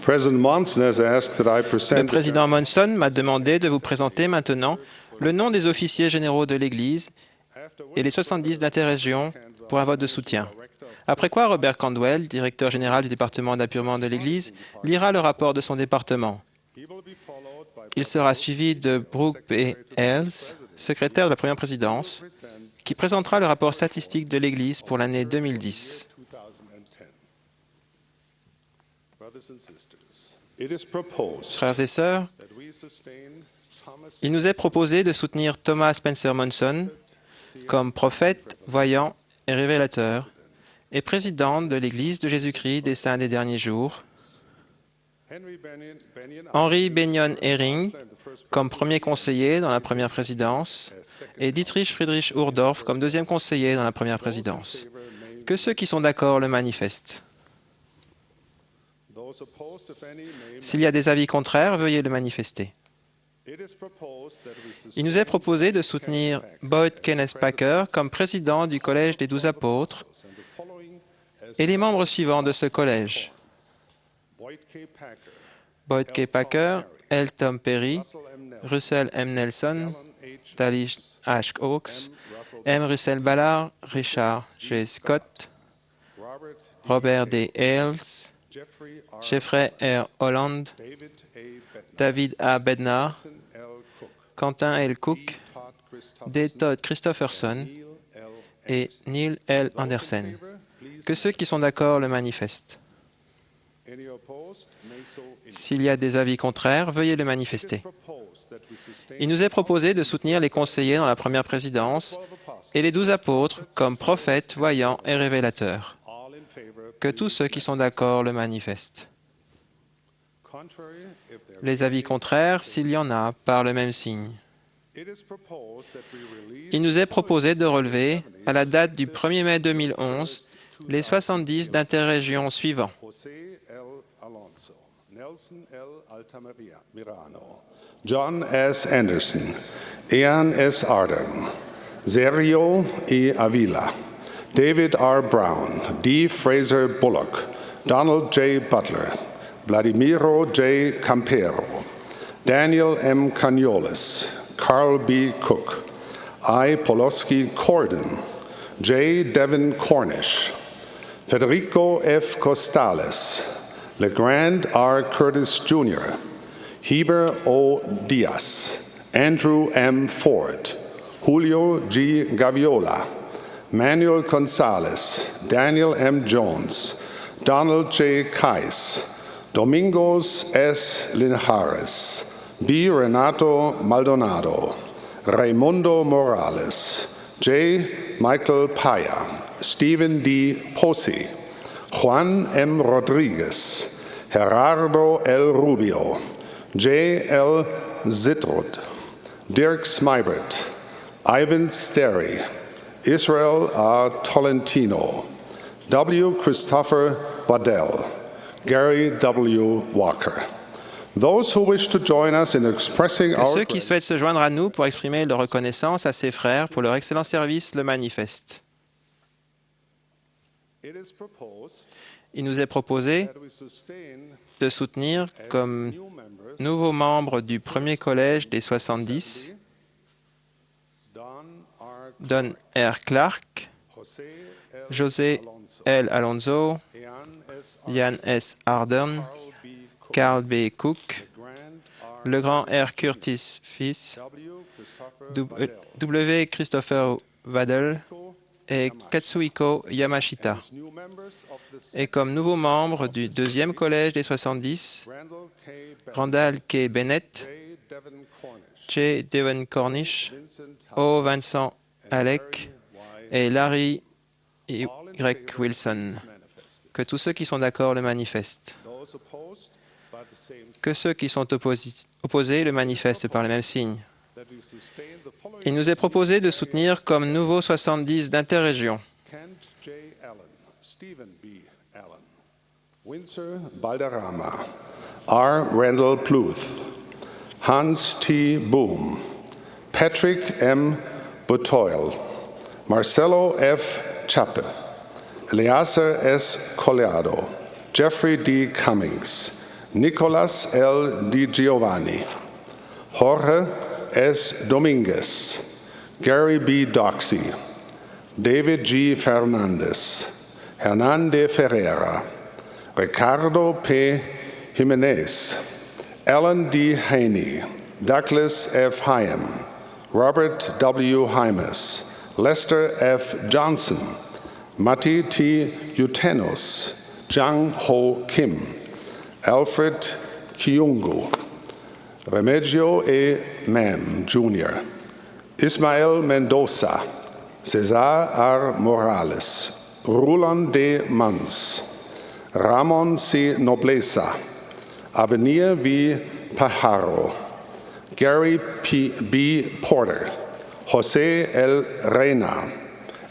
Le président Monson m'a demandé de vous présenter maintenant le nom des officiers généraux de l'Église et les 70 d'interrégion pour un vote de soutien. Après quoi, Robert Candwell, directeur général du département d'appurement de l'Église, lira le rapport de son département. Il sera suivi de Brooke B. Ailes, secrétaire de la première présidence, qui présentera le rapport statistique de l'Église pour l'année 2010. Frères et sœurs, il nous est proposé de soutenir Thomas Spencer Monson comme prophète, voyant et révélateur et président de l'Église de Jésus-Christ des Saints des Derniers Jours, Henry Benyon Ehring comme premier conseiller dans la première présidence et Dietrich Friedrich Uhdorf comme deuxième conseiller dans la première présidence. Que ceux qui sont d'accord le manifestent. S'il y a des avis contraires, veuillez le manifester. Il nous est proposé de soutenir Boyd Kenneth Packer comme président du Collège des 12 apôtres et les membres suivants de ce collège. Boyd K. Packer, L. Tom Perry, Russell M. Nelson, Talish H. Oaks, M. Russell Ballard, Richard G. Scott, Robert D. Ailes, Jeffrey R. Holland, David A. Bednar, Quentin L. Cook, D. Todd Christopherson et Neil L. Anderson. Que ceux qui sont d'accord le manifestent. S'il y a des avis contraires, veuillez le manifester. Il nous est proposé de soutenir les conseillers dans la première présidence et les 12 apôtres comme prophètes, voyants et révélateurs. Que tous ceux qui sont d'accord le manifestent. Les avis contraires, s'il y en a, par le même signe. Il nous est proposé de relever, à la date du 1er mai 2011, les 70 d'interrégions suivants. John S. Anderson, Ian S. Arden, Sergio E. Avila, David R. Brown, D. Fraser Bullock, Donald J. Butler, Vladimiro J. Campero, Daniel M. Caniolis, Carl B. Cook, I. Poloski Corden, J. Devin Cornish, Federico F. Costales, LeGrand R. Curtis Jr., Heber O. Diaz, Andrew M. Ford, Julio G. Gaviola, Manuel Gonzalez, Daniel M. Jones, Donald J. Kais, Domingos S. Linhares, B. Renato Maldonado, Raimundo Morales, J. Michael Paya, Stephen D. Posi, Juan M. Rodriguez, Gerardo L. Rubio, J. L. Zitrud, Dirk Smybert, Ivan Sterry, Israel R. Tolentino, W. Christopher Waddell, Gary W. Walker. Those who wish to join us in expressing Que our ceux qui souhaitent se joindre à nous pour exprimer leur reconnaissance à ses frères pour leur excellent service le manifestent. Il nous est proposé de soutenir comme nouveaux membres du premier collège des 70 Don R. Clark, José L. Alonso, Ian S. Arden, Carl B. Cook, le grand R. Curtis Fils, W. Christopher Waddell et Katsuhiko Yamashita. Et comme nouveaux membres du deuxième collège des 70, Randall K. Bennett, J. Devon Cornish, O. Vincent Alec et Larry Y. Wilson. Que tous ceux qui sont d'accord le manifestent. Que ceux qui sont opposés le manifestent par le même signe. Il nous est proposé de soutenir comme nouveaux 70 d'interrégion. Kent J. Allen, Stephen B. Allen, Windsor Balderrama, R. Randall Bluth, Hans T. Boom, Patrick M. Butoil, Marcelo F. Chappe, Eleazar S. Coleado, Jeffrey D. Cummings, Nicolas L. Di Giovanni, Jorge S. Dominguez, Gary B. Doxey, David G. Fernandez, Hernan de Ferreira, Ricardo P. Jimenez, Alan D. Haney, Douglas F. Hyam, Robert W. Hymas, Lester F. Johnson, Matti T. Utenos, Jang Ho Kim, Alfred Kiungu, Remigio E. Mam, Jr., Ismael Mendoza, Cesar R. Morales, Roland D. Mans, Ramon C. Nobleza, Avenir V. Pajaro, Gary B. Porter, Jose L. Reina,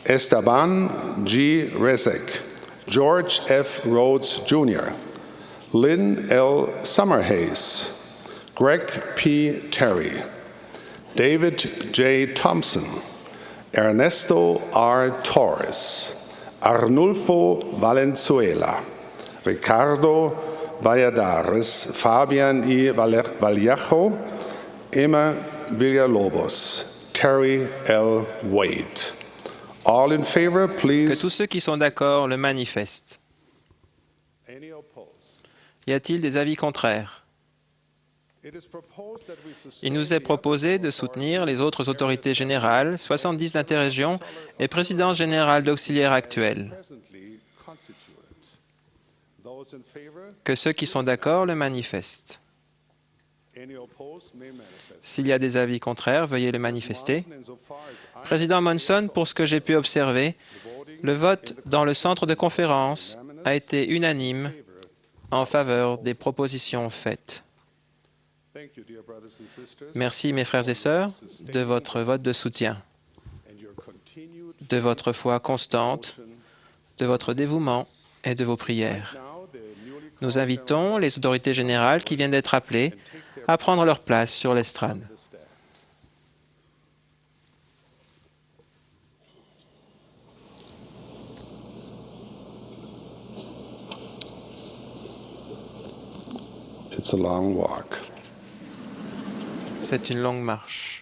Esteban G. Rezek, George F. Rhodes, Jr., Lynn L. Summerhays, Greg P. Terry, David J. Thompson, Ernesto R. Torres, Arnulfo Valenzuela, Ricardo Valladares, Fabian I. Vallejo, Emma Villalobos, Terry L. Wade. All in favor, Que please. tous ceux qui sont d'accord le manifestent. Any opposed? Y a-t-il des avis contraires? It is proposed that we Il nous est proposé de soutenir les autres autorités générales, 70 d'interrégion et président général d'auxiliaire actuel. presently constituted. Those in favor, Que ceux qui sont d'accord le manifestent. any opposed may manifest. S'il y a des avis contraires, veuillez le manifester. Insofar as I Président Monson, pour ce que j'ai pu observer, le vote dans le centre de conférence a été unanime en faveur des propositions faites. thank you, dear brothers and sisters, Merci, mes frères et sœurs, de votre vote de soutien, and your continued de votre foi constante, de votre dévouement et de vos prières. now the newly Nous invitons les autorités générales qui viennent d'être appelées à prendre leur place sur l'estrade. stand. It's a long walk. C'est une longue marche.